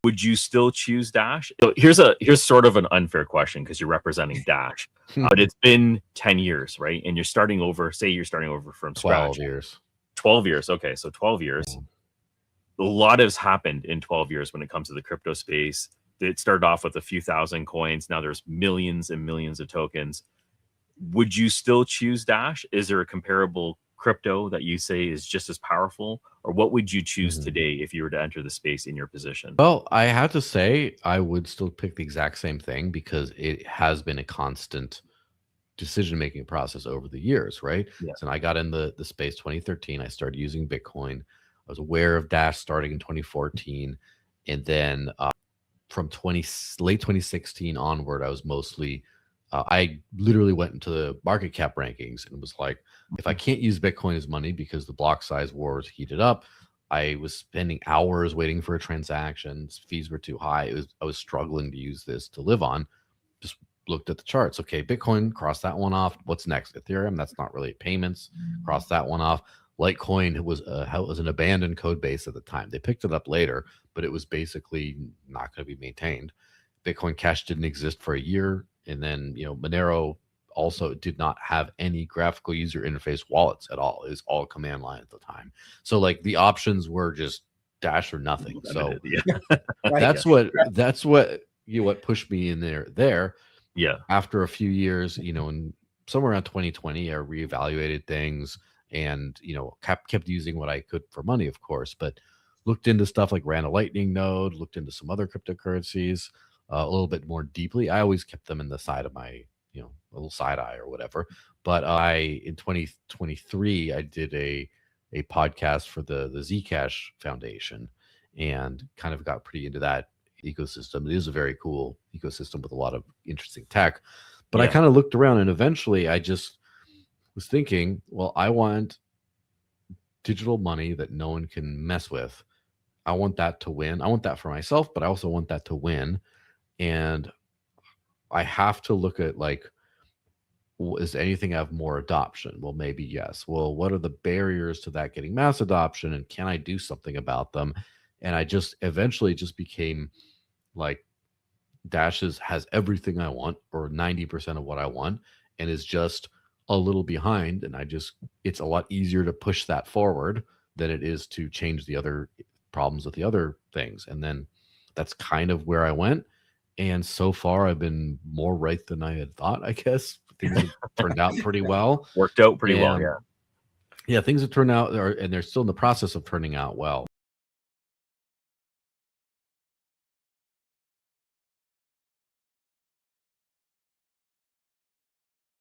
would you still choose Dash? So here's sort of an unfair question because you're representing Dash, but it's been 10 years, right? And you're starting over. Say you're starting over from 12 scratch. years. 12 years. Okay, so 12 years. A lot has happened in 12 years when it comes to the crypto space. It started off with a few thousand coins. Now there's millions and millions of tokens. Would you still choose Dash? Is there a comparable crypto that you say is just as powerful, or what would you choose today if you were to enter the space in your position? Well, I have to say I would still pick the exact same thing because it has been a constant decision-making process over the years, right? Yeah. So I got in the space 2013. I started using Bitcoin. I was aware of Dash starting in 2014, and then from late 2016 onward, I was mostly I literally went into the market cap rankings and was like, if I can't use Bitcoin as money because the block size wars heated up, I was spending hours waiting for a transaction. Fees were too high. I was struggling to use this to live on. Just looked at the charts. Okay, Bitcoin, cross that one off. What's next? Ethereum, that's not really payments. Cross that one off. Litecoin was an abandoned code base at the time. They picked it up later, but it was basically not going to be maintained. Bitcoin Cash didn't exist for a year, and then Monero also did not have any graphical user interface wallets at all. It was all command line at the time. So like the options were just Dash or nothing. So that's what pushed me in there. Yeah. After a few years, in somewhere around 2020, I reevaluated things and kept using what I could for money, of course, but looked into stuff like ran a Lightning node, looked into some other cryptocurrencies a little bit more deeply. I always kept them in the side of my little side eye or whatever. But in 2023, I did a podcast for the Zcash Foundation and kind of got pretty into that ecosystem. It is a very cool ecosystem with a lot of interesting tech. But I kind of looked around and eventually I just was thinking, well, I want digital money that no one can mess with. I want that to win. I want that for myself, but I also want that to win. And I have to look at does anything have more adoption? Well, maybe yes. Well, what are the barriers to that getting mass adoption, and can I do something about them? And I just eventually just became like, Dash has everything I want, or 90% of what I want, and is just a little behind. And it's a lot easier to push that forward than it is to change the other problems with the other things. And then that's kind of where I went. And so far, I've been more right than I had thought, I guess. Things have turned out pretty well. Worked out pretty well, yeah. Yeah, things have turned out, and they're still in the process of turning out well.